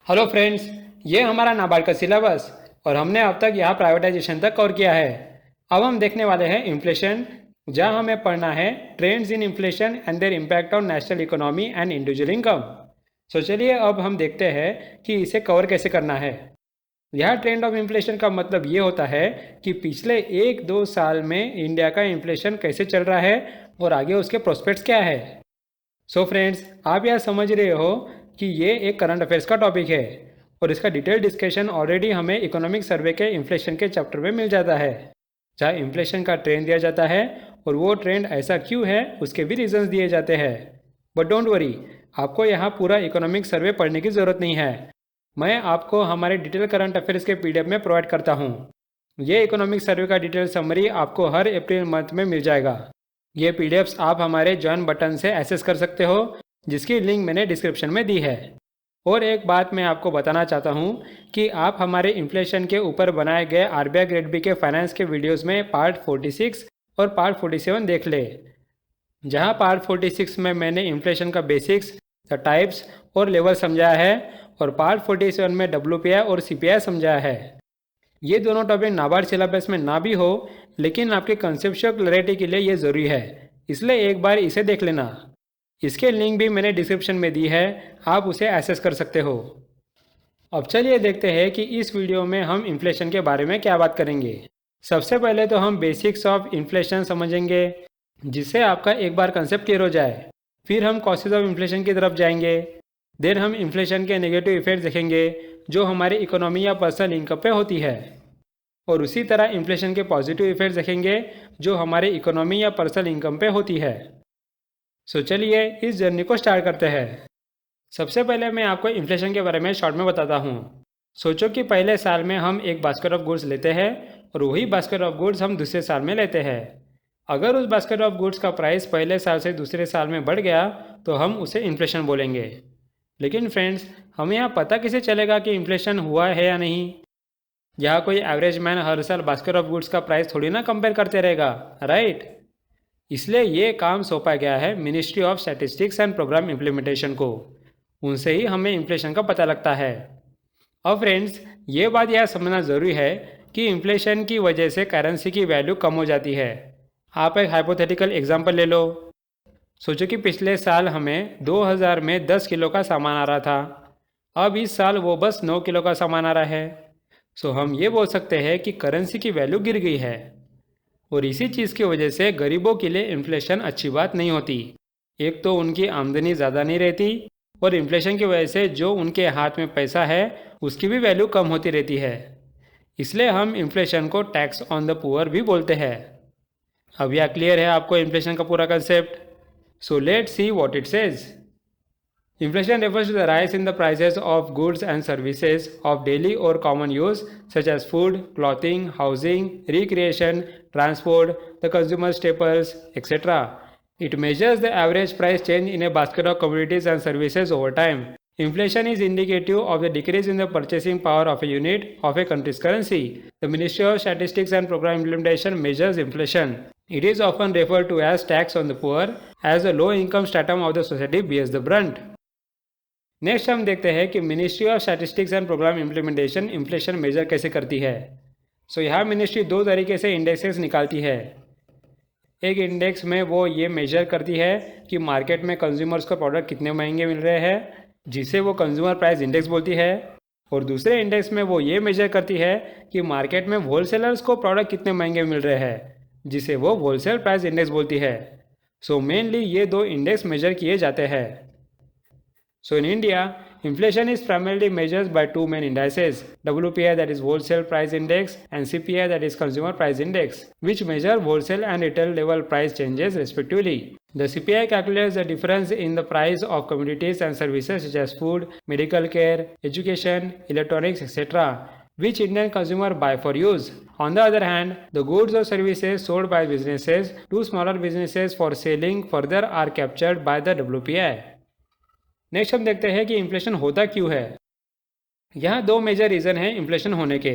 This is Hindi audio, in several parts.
हेलो फ्रेंड्स, ये हमारा नाबार्ड का सिलेबस और हमने अब तक यहाँ प्राइवेटाइजेशन तक कवर किया है। अब हम देखने वाले हैं इन्फ्लेशन, जहाँ हमें पढ़ना है trends in inflation and their impact on national economy and individual income. So चलिए अब हम देखते हैं कि इसे कवर कैसे करना है। यह ट्रेंड ऑफ इन्फ्लेशन का मतलब ये होता है कि पिछले 1-2 साल में इंडिया का इन्फ्लेशन कैसे चल रहा है और आगे उसके प्रोस्पेक्ट्स क्या है। सो फ्रेंड्स, आप यह समझ रहे हो कि ये एक करंट अफेयर्स का टॉपिक है और इसका डिटेल डिस्कशन ऑलरेडी हमें इकोनॉमिक सर्वे के इन्फ्लेशन के चैप्टर में मिल जाता है, जहाँ इन्फ्लेशन का ट्रेंड दिया जाता है और वो ट्रेंड ऐसा क्यों है उसके भी रीजंस दिए जाते हैं। बट डोंट वरी, आपको यहाँ पूरा इकोनॉमिक सर्वे पढ़ने की ज़रूरत नहीं है। मैं आपको हमारे डिटेल करंट अफेयर्स के PDF में प्रोवाइड करता हूँ। ये इकोनॉमिक सर्वे का डिटेल समरी आपको हर अप्रैल मंथ में मिल जाएगा। ये PDFs आप हमारे ज्वाइन बटन से एक्सेस कर सकते हो, जिसकी लिंक मैंने डिस्क्रिप्शन में दी है। और एक बात मैं आपको बताना चाहता हूँ कि आप हमारे इन्फ्लेशन के ऊपर बनाए गए RBI ग्रेड बी के फाइनेंस के वीडियोस में पार्ट 46 और पार्ट 47 देख ले, जहाँ पार्ट 46 में मैंने इन्फ्लेशन का बेसिक्स, द टाइप्स और लेवल समझाया है और पार्ट 47 में WPI और CPI समझाया है। ये दोनों टॉपिक नाबार्ड सिलेबस में ना भी हो, लेकिन आपके कंसेप्चुअल क्लैरिटी के लिए ये ज़रूरी है, इसलिए एक बार इसे देख लेना। इसके लिंक भी मैंने डिस्क्रिप्शन में दी है, आप उसे एक्सेस कर सकते हो। अब चलिए देखते हैं कि इस वीडियो में हम इन्फ्लेशन के बारे में क्या बात करेंगे। सबसे पहले तो हम बेसिक्स ऑफ इन्फ्लेशन समझेंगे, जिससे आपका एक बार कंसेप्ट क्लियर हो जाए। फिर हम कॉसेज ऑफ इन्फ्लेशन की तरफ जाएंगे। देन हम इन्फ्लेशन के नेगेटिव इफेक्ट देखेंगे जो हमारी इकोनॉमी या पर्सनल इनकम पे होती है, और उसी तरह इन्फ्लेशन के पॉजिटिव इफेक्ट्स देखेंगे जो हमारे इकोनॉमी या पर्सनल इनकम पे होती है। सो चलिए इस जर्नी को स्टार्ट करते हैं। सबसे पहले मैं आपको इन्फ्लेशन के बारे में शॉर्ट में बताता हूँ। सोचो कि पहले साल में हम एक बास्केट ऑफ गुड्स लेते हैं और वही बास्केट ऑफ गुड्स हम दूसरे साल में लेते हैं। अगर उस बास्केट ऑफ गुड्स का प्राइस पहले साल से दूसरे साल में बढ़ गया तो हम उसे इन्फ्लेशन बोलेंगे। लेकिन फ्रेंड्स, हमें यहाँ पता कैसे चलेगा कि इन्फ्लेशन हुआ है या नहीं? यहाँ कोई एवरेज मैन हर साल बास्केट ऑफ गुड्स का प्राइस थोड़ी ना कंपेयर करते रहेगा, राइट? इसलिए ये काम सौंपा गया है ministry of statistics and programme implementation को। उनसे ही हमें इन्फ्लेशन का पता लगता है। अब फ्रेंड्स, ये बात यह समझना ज़रूरी है कि इन्फ्लेशन की वजह से करेंसी की वैल्यू कम हो जाती है। आप एक हाइपोथेटिकल एग्जांपल ले लो। सोचो कि पिछले साल हमें 2000 में 10 किलो का सामान आ रहा था, अब इस साल वो बस 9 किलो का सामान आ रहा है। सो हम ये बोल सकते हैं कि करेंसी की वैल्यू गिर गई है, और इसी चीज़ की वजह से गरीबों के लिए इन्फ्लेशन अच्छी बात नहीं होती। एक तो उनकी आमदनी ज़्यादा नहीं रहती, और इन्फ्लेशन की वजह से जो उनके हाथ में पैसा है उसकी भी वैल्यू कम होती रहती है। इसलिए हम इन्फ्लेशन को टैक्स ऑन द पुअर भी बोलते हैं। अब यह क्लियर है आपको इन्फ्लेशन का पूरा concept? So let's see what it says. Inflation refers to the rise in the prices of goods and services of daily or common use, such as food, clothing, housing, recreation, transport, the consumer staples, etc. It measures the average price change in a basket of commodities and services over time. Inflation is indicative of the decrease in the purchasing power of a unit of a country's currency. The Ministry of Statistics and Program Implementation measures inflation. It is often referred to as tax on the poor, as the low income stratum of the society bears the brunt. Next हम देखते हैं कि ministry of statistics and programme implementation inflation measure कैसे करती है। सो यहाँ मिनिस्ट्री दो तरीके से इंडेक्सेस निकालती है। एक इंडेक्स में वो ये मेजर करती है कि मार्केट में कंज्यूमर्स को प्रोडक्ट कितने महंगे मिल रहे हैं, जिसे वो कंज्यूमर प्राइस इंडेक्स बोलती है। और दूसरे इंडेक्स में वो ये मेजर करती है कि मार्केट में होलसेलर्स को प्रोडक्ट कितने महंगे मिल रहे हैं, जिसे वो होलसेल प्राइस इंडेक्स बोलती है। सो मेनली ये दो इंडेक्स मेजर किए जाते हैं। So in India, inflation is primarily measured by two main indices, WPI, that is Wholesale Price Index, and CPI, that is Consumer Price Index, which measure wholesale and retail level price changes respectively. The CPI calculates the difference in the price of commodities and services such as food, medical care, education, electronics, etc., which Indian consumer buy for use. On the other hand, the goods or services sold by businesses to smaller businesses for selling further are captured by the WPI. Next हम देखते हैं कि इन्फ्लेशन होता क्यों है। यहाँ दो मेजर रीज़न हैं इन्फ्लेशन होने के।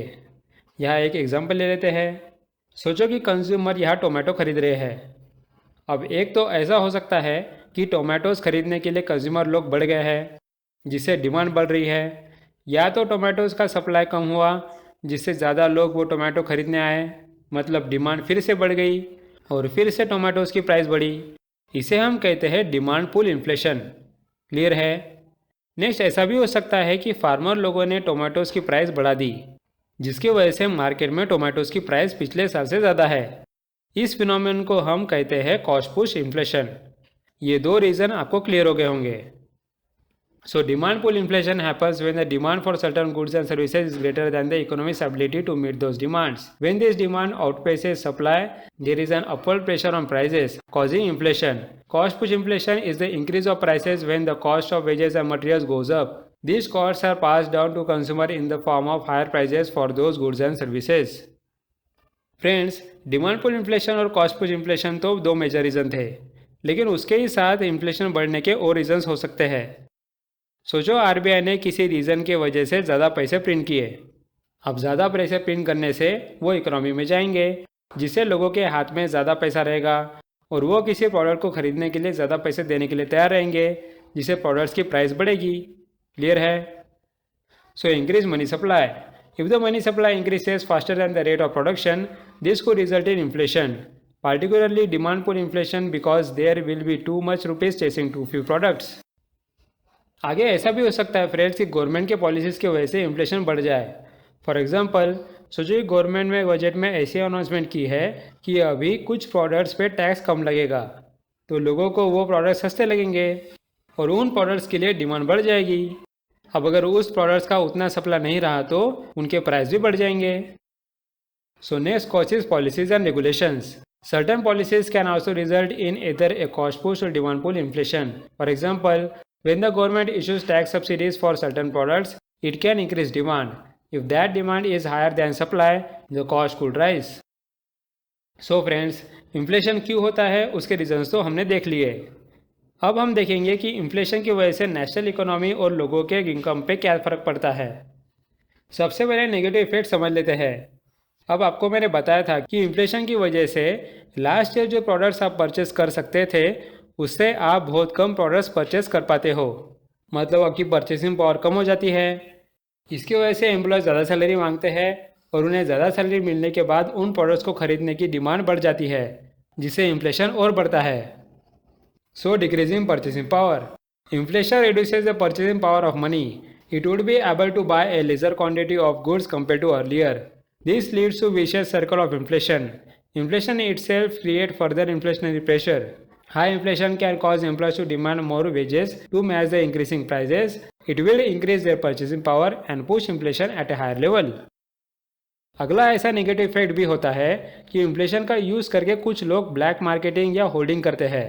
यहाँ एक एग्जांपल ले लेते हैं। सोचो कि कंज्यूमर यहाँ टोमेटो खरीद रहे हैं। अब एक तो ऐसा हो सकता है कि टोमेटोज़ खरीदने के लिए कंज्यूमर लोग बढ़ गए हैं, जिससे डिमांड बढ़ रही है, या तो टोमेटोज़ का सप्लाई कम हुआ जिससे ज़्यादा लोग वो टोमेटो खरीदने आए, मतलब डिमांड फिर से बढ़ गई और फिर से टोमेटोज़ की प्राइस बढ़ी। इसे हम कहते हैं डिमांड पुल इन्फ्लेशन। क्लियर है? नेक्स्ट ऐसा भी हो सकता है कि फार्मर लोगों ने टोमेटोज़ की प्राइस बढ़ा दी, जिसकी वजह से मार्केट में टोमेटोज़ की प्राइस पिछले साल से ज़्यादा है। इस फिनोमेनन को हम कहते हैं कॉस्ट पुश इन्फ्लेशन। ये दो रीज़न आपको क्लियर हो गए होंगे। So demand pull inflation happens when the demand for certain goods and services is greater than the economy's ability to meet those demands. When this demand outpaces supply, there is an upward pressure on prices, causing inflation. Cost push inflation is the increase of prices when the cost of wages and materials goes up. These costs are passed down to consumer in the form of higher prices for those goods and services. Friends, demand pull inflation और कॉस्ट पुश इन्फ्लेशन तो दो मेजर रीज़न थे, लेकिन उसके ही साथ इन्फ्लेशन बढ़ने के और रीजंस हो सकते हैं। सोचो आरबीआई ने किसी रीज़न के वजह से ज़्यादा पैसे प्रिंट किए। अब ज़्यादा पैसे प्रिंट करने से वो इकोनॉमी में जाएंगे, जिससे लोगों के हाथ में ज़्यादा पैसा रहेगा और वो किसी प्रोडक्ट को ख़रीदने के लिए ज़्यादा पैसे देने के लिए तैयार रहेंगे, जिससे प्रोडक्ट्स की प्राइस बढ़ेगी। क्लियर है? So increase money supply. If the money supply increases faster than the rate of production, this को result in inflation, particularly demand pull inflation because there will be too much rupees chasing too few products. आगे ऐसा भी हो सकता है फ्रेंड्स कि गवर्नमेंट के पॉलिसीज़ की वजह से इन्फ्लेशन बढ़ जाए। फॉर एग्जांपल, सोचिए गवर्नमेंट ने बजट में ऐसी अनाउंसमेंट की है कि अभी कुछ प्रोडक्ट्स पे टैक्स कम लगेगा, तो लोगों को वो प्रोडक्ट सस्ते लगेंगे और उन प्रोडक्ट्स के लिए डिमांड बढ़ जाएगी। अब अगर उस प्रोडक्ट्स का उतना सप्लाई नहीं रहा तो उनके प्राइस भी बढ़ जाएंगे। So next causes policies and regulations. Certain policies can also result in either a cost push or demand pull inflation. For example, when the government issues tax subsidies for certain products, it can increase demand. If that demand is higher than supply, the cost could rise. So friends, inflation क्यों होता है उसके रीजंस तो हमने देख लिए। अब हम देखेंगे कि इन्फ्लेशन की वजह से नेशनल इकोनॉमी और लोगों के इनकम पे क्या फ़र्क पड़ता है। सबसे पहले नेगेटिव इफेक्ट समझ लेते हैं। अब आपको मैंने बताया था कि इन्फ्लेशन की वजह से लास्ट ईयर जो प्रोडक्ट्स आप परचेस कर सकते थे उससे आप बहुत कम प्रोडक्ट्स परचेस कर पाते हो, मतलब आपकी परचेसिंग पावर कम हो जाती है। इसकी वजह से एम्प्लॉय ज़्यादा सैलरी मांगते हैं और उन्हें ज़्यादा सैलरी मिलने के बाद उन प्रोडक्ट्स को खरीदने की डिमांड बढ़ जाती है, जिससे इन्फ्लेशन और बढ़ता है। So decreasing purchasing power. Inflation reduces the purchasing power of money. It would be able to buy a lesser quantity of goods compared to earlier. This leads to vicious circle of inflation. Inflation itself creates further inflationary pressure. High inflation can cause employees to demand more wages to match the increasing prices. It will increase their purchasing power and push inflation at a higher level. अगला ऐसा नेगेटिव इफेक्ट भी होता है कि इन्फ्लेशन का यूज़ करके कुछ लोग ब्लैक मार्केटिंग या होल्डिंग करते हैं।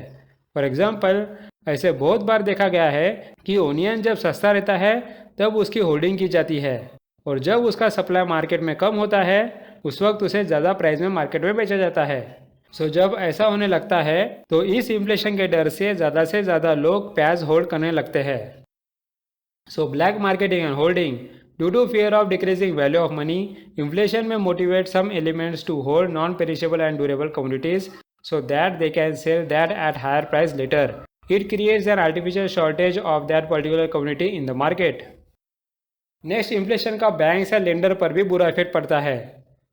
फॉर एग्जाम्पल, ऐसे बहुत बार देखा गया है कि ओनियन जब सस्ता रहता है तब उसकी होल्डिंग की जाती है और जब उसका सप्लाई मार्केट में कम होता है उस वक्त उसे ज़्यादा प्राइस में मार्केट में बेचा जाता है। सो जब ऐसा होने लगता है तो इस इन्फ्लेशन के डर से ज़्यादा लोग प्याज होल्ड करने लगते हैं। So black marketing and holding. Due to fear of decreasing value of money, inflation may motivate some elements to hold non perishable and durable commodities so that they can sell that at higher price later. It creates an artificial shortage of that particular commodity in the market. Next, inflation का बैंक या लेंडर पर भी बुरा इफेक्ट पड़ता है।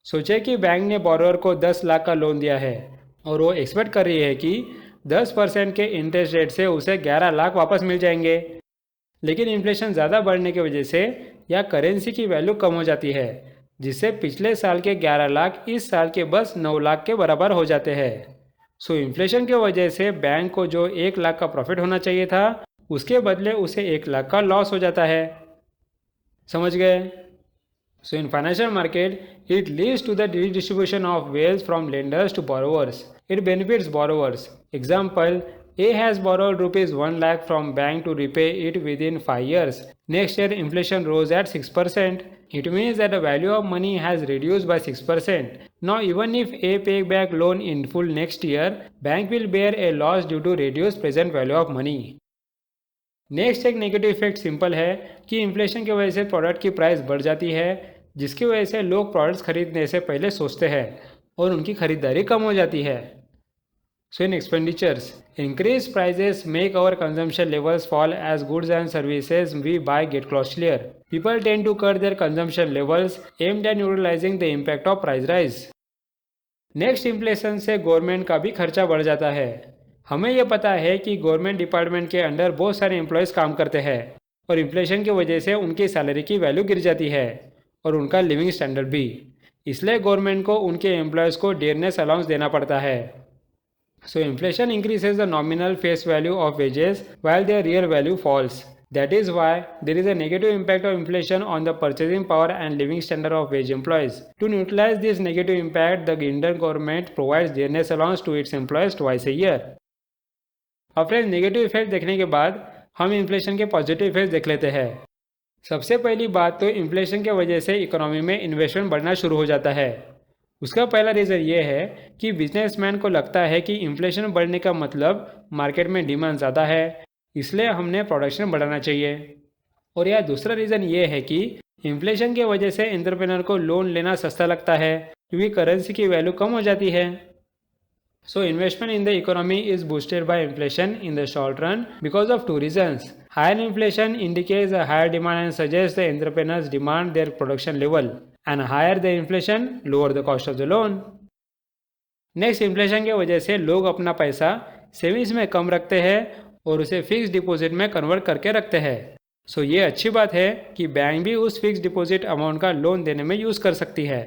सोचे कि बैंक ने बोरोअर को 10 लाख का लोन दिया है और वो एक्सपेक्ट कर रही है कि 10% के इंटरेस्ट रेट से उसे 11 लाख वापस मिल जाएंगे, लेकिन इन्फ्लेशन ज़्यादा बढ़ने की वजह से या करेंसी की वैल्यू कम हो जाती है, जिससे पिछले साल के 11 लाख इस साल के बस 9 लाख के बराबर हो जाते हैं। सो इन्फ्लेशन की वजह से बैंक को जो 1 लाख का प्रॉफिट होना चाहिए था उसके बदले उसे 1 लाख का लॉस हो जाता है। समझ गए? So in financial market it leads to the distribution of wealth from lenders to borrowers. It benefits borrowers. Example, A has borrowed rupees 1 lakh from bank to repay it within 5 years. Next year inflation rose at 6%. It means that the value of money has reduced by 6%. Now even if A pays back loan in full next year, bank will bear a loss due to reduced present value of money. Next एक नेगेटिव इफेक्ट सिंपल है कि इन्फ्लेशन की वजह से प्रोडक्ट की प्राइस बढ़ जाती है, जिसकी वजह से लोग प्रोडक्ट्स खरीदने से पहले सोचते हैं और उनकी खरीदारी कम हो जाती है। So in expenditures, increased prices make our consumption levels fall as goods and services we buy get costlier. People tend to cut their consumption levels aimed at neutralizing the impact of price rise. Next inflation से गवर्नमेंट का भी खर्चा बढ़ जाता है। हमें यह पता है कि गवर्नमेंट डिपार्टमेंट के अंडर बहुत सारे एम्प्लॉयज़ काम करते हैं और इन्फ्लेशन की वजह से उनकी सैलरी की वैल्यू गिर जाती है और उनका लिविंग स्टैंडर्ड भी। इसलिए गवर्नमेंट को उनके एम्प्लॉयज़ को डियरनेस अलाउंस देना पड़ता है। So inflation increases the nominal face value of wages while their real value falls. That is why there is a negative impact of inflation on the purchasing power and living standard of wage employees. To neutralize this negative impact, the Indian government provides dearness allowance to its employees twice a year. अब फ्रेंड्स नेगेटिव इफेक्ट देखने के बाद हम इन्फ्लेशन के पॉजिटिव इफेक्ट देख लेते हैं। सबसे पहली बात तो इन्फ्लेशन की वजह से इकोनॉमी में इन्वेस्टमेंट बढ़ना शुरू हो जाता है। उसका पहला रीज़न ये है कि बिजनेसमैन को लगता है कि इन्फ्लेशन बढ़ने का मतलब मार्केट में डिमांड ज़्यादा है, इसलिए हमने प्रोडक्शन बढ़ाना चाहिए। और यह दूसरा रीज़न ये है कि इन्फ्लेशन की वजह से एंटरप्रेन्योर को लोन लेना सस्ता लगता है क्योंकि करेंसी की वैल्यू कम हो जाती है। So investment in the economy is boosted by inflation in the short run because of two reasons. Higher inflation indicates a higher demand and suggests the entrepreneurs demand their production level, and higher the inflation, lower the cost of the loan. Next inflation की वजह से लोग अपना पैसा सेविंग्स में कम रखते हैं और उसे फिक्स डिपॉजिट में कन्वर्ट करके रखते हैं। सो ये अच्छी बात है कि बैंक भी उस फिक्स डिपॉजिट अमाउंट का लोन देने में यूज़ कर सकती है।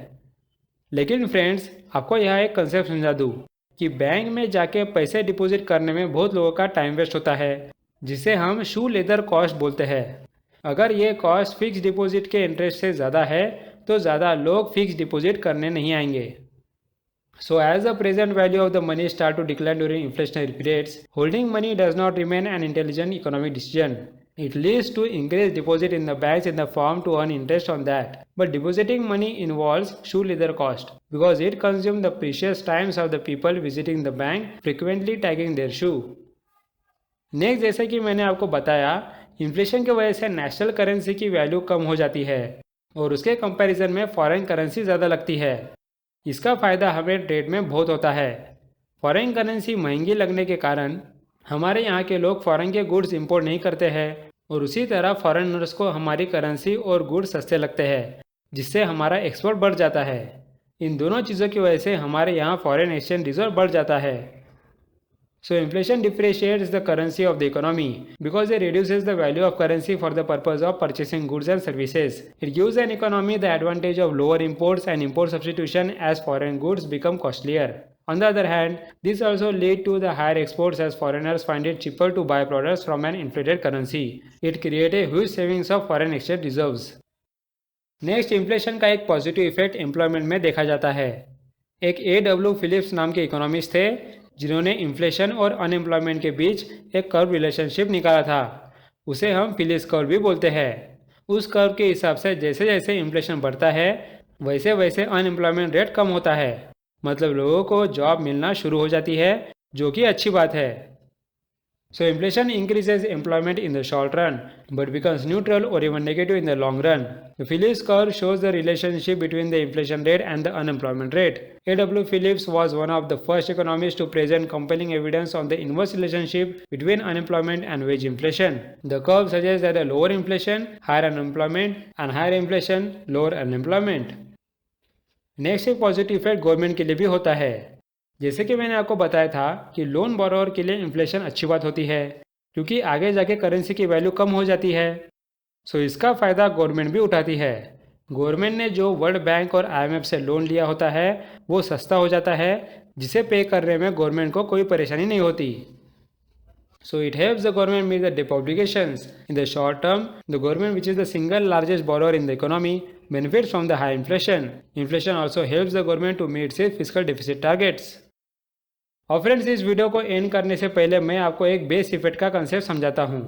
लेकिन फ्रेंड्स, आपको यहाँ एक कंसेप्ट समझा दूँ कि बैंक में जाके पैसे डिपॉजिट करने में बहुत लोगों का टाइम वेस्ट होता है, जिसे हम शू लेदर कॉस्ट बोलते हैं। अगर ये कॉस्ट फिक्स डिपॉजिट के इंटरेस्ट से ज़्यादा है तो ज़्यादा लोग फिक्स डिपॉजिट करने नहीं आएंगे। So as the present value of the money start to decline during inflationary periods, holding money does not remain an intelligent economic decision. It leads to increased deposit in the banks in the firm to earn interest on that. But depositing money involves shoe leather cost because it consumes the precious times of the people visiting the bank, frequently tagging their shoe. Next, जैसे कि मैंने आपको बताया, इन्फ्लेशन की वजह से नेशनल करेंसी की वैल्यू कम हो जाती है और उसके कंपैरिजन में फॉरेन करेंसी ज़्यादा लगती है। इसका फ़ायदा हमें ट्रेड में बहुत होता है। फॉरेन करेंसी महंगी लगने के कारण हमारे यहाँ के लोग फॉरेन के गुड्स इंपोर्ट नहीं करते हैं और उसी तरह फॉरेनर्स को हमारी करेंसी और गुड्स सस्ते लगते हैं, जिससे हमारा एक्सपोर्ट बढ़ जाता है। इन दोनों चीज़ों की वजह से हमारे यहाँ फॉरेन एक्सचेंज रिजर्व बढ़ जाता है। So inflation depreciates the currency of the economy because it reduces the value of currency for the purpose of purchasing goods and services. It gives an economy the advantage of lower imports and import substitution as foreign goods become costlier. On the other hand, this also leads to the higher exports as foreigners find it cheaper to buy products from an inflated currency. It creates a huge savings of foreign exchange reserves. Next, inflation का एक पॉजिटिव इफेक्ट एम्प्लॉयमेंट में देखा जाता है। एक A.W. फिलिप्स नाम के इकोनॉमिस्ट थे जिन्होंने इन्फ्लेशन और अनएम्प्लॉयमेंट के बीच एक कर्व रिलेशनशिप निकाला था। उसे हम फिलिप्स कर्व भी बोलते हैं। उस कर्व के हिसाब से जैसे जैसे इन्फ्लेशन बढ़ता है वैसे वैसे अनएम्प्लॉयमेंट रेट कम होता है, मतलब लोगों को जॉब मिलना शुरू हो जाती है, जो कि अच्छी बात है। So inflation increases employment in the short run, but becomes neutral or even negative in the long run. The Phillips curve shows the relationship between the inflation rate and the unemployment rate. A.W. Phillips was one of the first economists to present compelling evidence on the inverse relationship between unemployment and wage inflation. The curve suggests that a lower inflation, higher unemployment, and higher inflation, lower unemployment. Next, एक पॉजिटिव इफेक्ट गवर्नमेंट के लिए भी होता है। जैसे कि मैंने आपको बताया था कि लोन बोरोवर के लिए इन्फ्लेशन अच्छी बात होती है क्योंकि आगे जाके करेंसी की वैल्यू कम हो जाती है। सो इसका फ़ायदा गवर्नमेंट भी उठाती है। गवर्नमेंट ने जो वर्ल्ड बैंक और IMF से लोन लिया होता है वो सस्ता हो जाता है, जिसे पे करने में गवर्नमेंट को कोई परेशानी नहीं होती। So it helps the government meet the debt obligations. In the short term, the government, which is the single largest borrower in the economy, benefits from the high inflation. Inflation also helps the government to meet its fiscal deficit targets. और फ्रेंड्स, इस वीडियो को एंड करने से पहले मैं आपको एक बेस इफेक्ट का कंसेप्ट समझाता हूँ।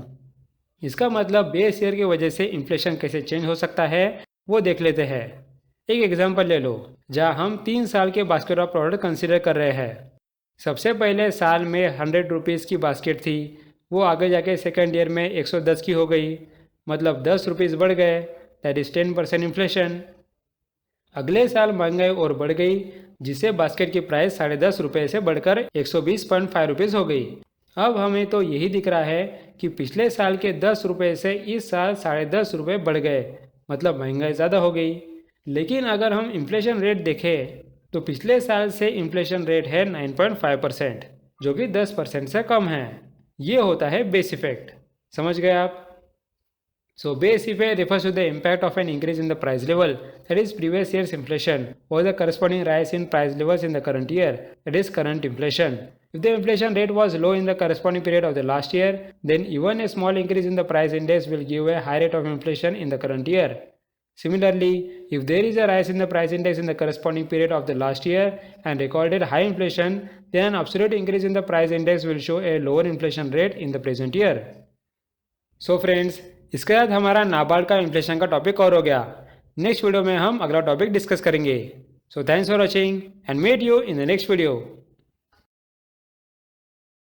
इसका मतलब बेस ईयर की वजह से इन्फ्लेशन कैसे चेंज हो सकता है वो देख लेते हैं। एक एग्जांपल ले लो, जहाँ हम 3 साल के बास्केट ऑफ प्रोडक्ट कंसीडर कर रहे हैं। सबसे पहले साल में 100 रुपीज़ की बास्केट थी, वो आगे जाके सेकेंड ईयर में 110 की हो गई, मतलब 10 रुपीज़ बढ़ गए, दैट इज़ 10% इन्फ्लेशन। अगले साल महंगाई और बढ़ गई, जिससे बास्केट की प्राइस 10.5 रुपये से बढ़कर 120.5 रुपीज़ हो गई। अब हमें तो यही दिख रहा है कि पिछले साल के 10 रुपये से इस साल 10.5 रुपये बढ़ गए, मतलब महंगाई ज़्यादा हो गई। लेकिन अगर हम इन्फ्लेशन रेट देखें तो पिछले साल से इन्फ्लेशन रेट है 9.5%, जो कि 10% से कम है। ये होता है बेस इफेक्ट। समझ गए आप? So base effect refers to the impact of an increase in the price level, that is previous year's inflation, or the corresponding rise in price levels in the current year, that is current inflation. If the inflation rate was low in the corresponding period of the last year, then even a small increase in the price index will give a high rate of inflation in the current year. Similarly, if there is a rise in the price index in the corresponding period of the last year and recorded high inflation, then an absolute increase in the price index will show a lower inflation rate in the present year. So friends, इसके बाद हमारा नाबार्ड का इन्फ्लेशन का टॉपिक और हो गया। नेक्स्ट वीडियो में हम अगला टॉपिक डिस्कस करेंगे। So thanks for watching and meet you in the next video.